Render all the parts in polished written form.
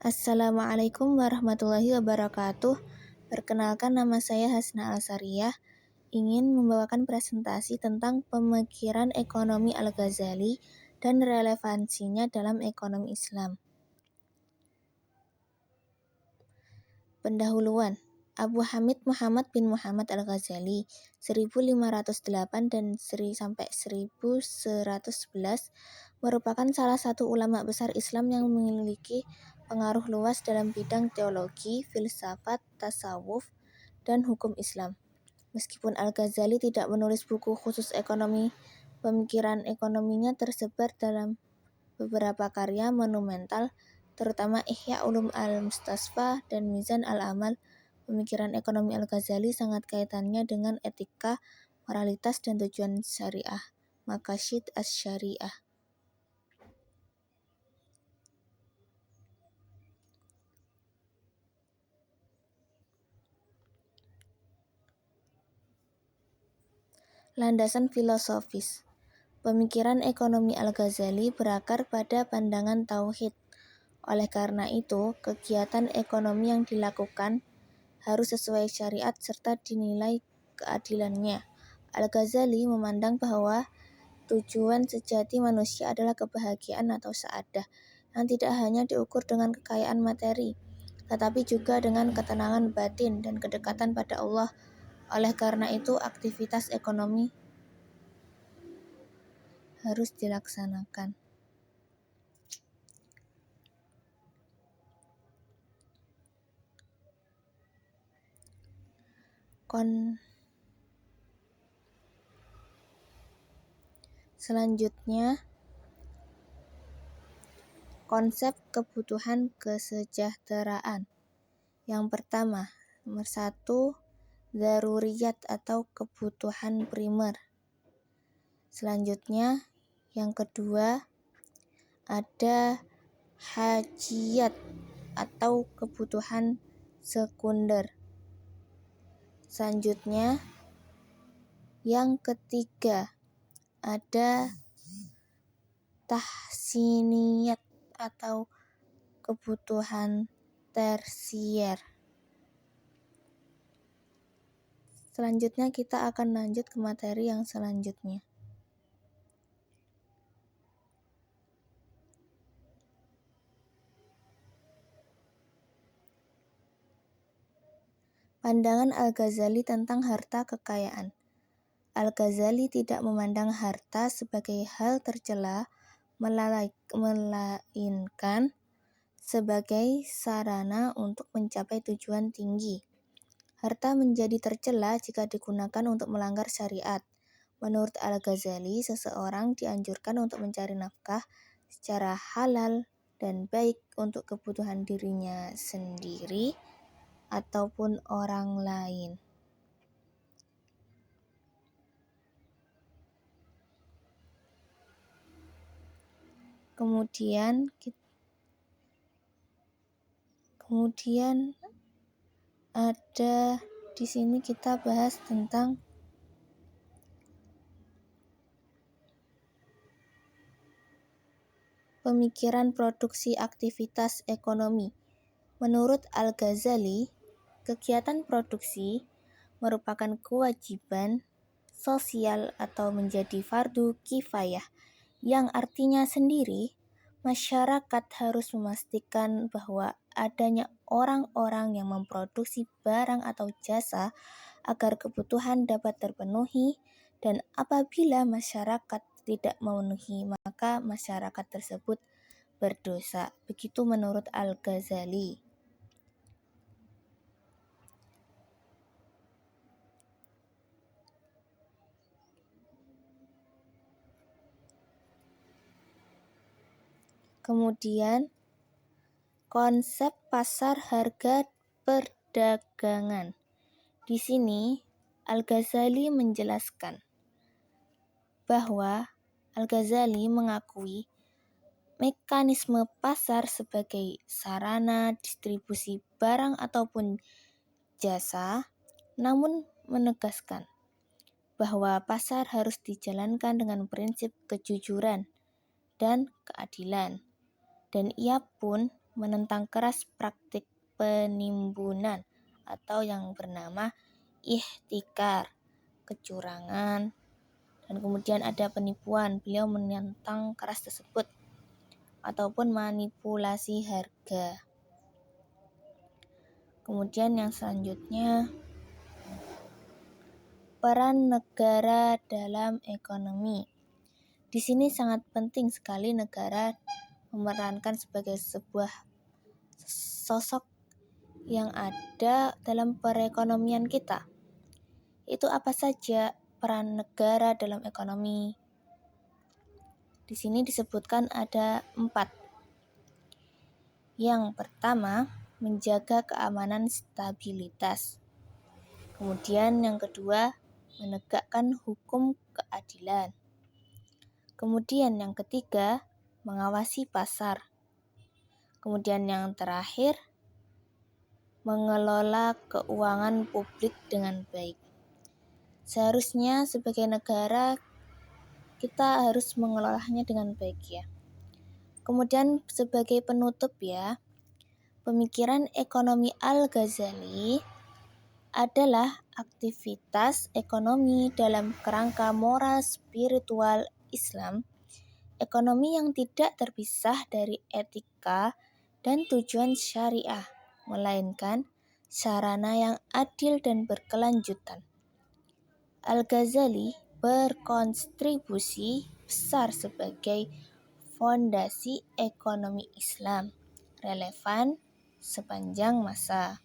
Assalamualaikum warahmatullahi wabarakatuh. Perkenalkan, nama saya Hasna Al-Sariyah, ingin membawakan presentasi tentang pemikiran ekonomi Al-Ghazali dan relevansinya dalam ekonomi Islam. Pendahuluan. Abu Hamid Muhammad bin Muhammad Al-Ghazali 1508 dan sampai 1111 merupakan salah satu ulama besar Islam yang memiliki pengaruh luas dalam bidang teologi, filsafat, tasawuf, dan hukum Islam. Meskipun Al-Ghazali tidak menulis buku khusus ekonomi, pemikiran ekonominya tersebar dalam beberapa karya monumental, terutama Ihya Ulum al-Mustasfa dan Mizan al-Amal. Pemikiran ekonomi Al-Ghazali sangat kaitannya dengan etika, moralitas, dan tujuan syariah, maqasid asy-syariah. Landasan filosofis. Pemikiran ekonomi Al-Ghazali berakar pada pandangan tauhid. Oleh karena itu, kegiatan ekonomi yang dilakukan harus sesuai syariat serta dinilai keadilannya. Al-Ghazali memandang bahwa tujuan sejati manusia adalah kebahagiaan atau sa'adah yang tidak hanya diukur dengan kekayaan materi, tetapi juga dengan ketenangan batin dan kedekatan pada Allah. Oleh karena itu, aktivitas ekonomi harus dilaksanakan. Selanjutnya, konsep kebutuhan kesejahteraan. Yang pertama, nomor 1, daruriyat atau kebutuhan primer. Selanjutnya, yang kedua, ada hajiyat atau kebutuhan sekunder. Selanjutnya, yang ketiga, ada tahsiniyat atau kebutuhan tersier. Selanjutnya kita akan lanjut ke materi yang selanjutnya. Pandangan Al-Ghazali tentang harta kekayaan. Al-Ghazali tidak memandang harta sebagai hal tercela, melainkan sebagai sarana untuk mencapai tujuan tinggi. Harta menjadi tercela jika digunakan untuk melanggar syariat. Menurut Al-Ghazali, seseorang dianjurkan untuk mencari nafkah secara halal dan baik untuk kebutuhan dirinya sendiri ataupun orang lain. Kemudian ada di sini kita bahas tentang pemikiran produksi aktivitas ekonomi. Menurut Al-Ghazali, kegiatan produksi merupakan kewajiban sosial atau menjadi fardu kifayah, yang artinya sendiri masyarakat harus memastikan bahwa adanya orang-orang yang memproduksi barang atau jasa agar kebutuhan dapat terpenuhi, dan apabila masyarakat tidak memenuhi, maka masyarakat tersebut berdosa. Begitu menurut Al-Ghazali. Kemudian, konsep pasar harga perdagangan. Di sini, Al-Ghazali menjelaskan bahwa Al-Ghazali mengakui mekanisme pasar sebagai sarana distribusi barang ataupun jasa, namun menegaskan bahwa pasar harus dijalankan dengan prinsip kejujuran dan keadilan. Dan ia pun menentang keras praktik penimbunan atau yang bernama ihtikar, kecurangan, dan kemudian ada penipuan. Beliau menentang keras tersebut ataupun manipulasi harga. Kemudian yang selanjutnya, peran negara dalam ekonomi. Di sini sangat penting sekali negara memerankan sebagai sebuah sosok yang ada dalam perekonomian kita. Itu apa saja peran negara dalam ekonomi? Di sini disebutkan ada 4. Yang pertama, menjaga keamanan stabilitas. Kemudian yang kedua, menegakkan hukum keadilan. Kemudian yang ketiga, mengawasi pasar. Kemudian yang terakhir, mengelola keuangan publik dengan baik. Seharusnya sebagai negara kita harus mengelolanya dengan baik ya. Kemudian sebagai penutup ya, pemikiran ekonomi Al-Ghazali adalah aktivitas ekonomi dalam kerangka moral spiritual Islam, ekonomi yang tidak terpisah dari etika dan tujuan syariah, melainkan sarana yang adil dan berkelanjutan. Al-Ghazali berkontribusi besar sebagai fondasi ekonomi Islam, relevan sepanjang masa.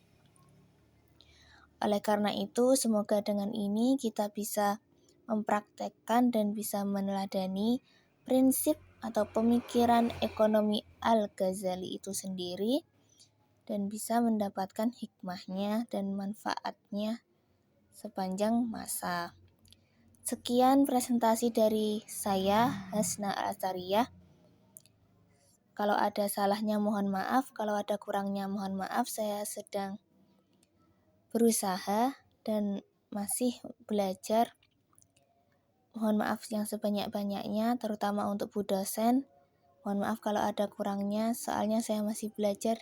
Oleh karena itu, semoga dengan ini kita bisa mempraktekkan dan bisa meneladani prinsip atau pemikiran ekonomi Al-Ghazali itu sendiri dan bisa mendapatkan hikmahnya dan manfaatnya sepanjang masa. Sekian presentasi dari saya, Hasna Al-Azhariyah. Kalau ada salahnya mohon maaf, kalau ada kurangnya mohon maaf. Saya sedang berusaha dan masih belajar. Mohon maaf yang sebanyak-banyaknya, terutama untuk Bu dosen. Mohon maaf kalau ada kurangnya, soalnya saya masih belajar.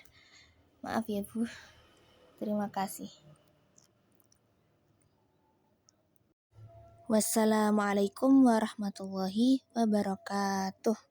Maaf ya Bu. Terima kasih. Wassalamualaikum warahmatullahi wabarakatuh.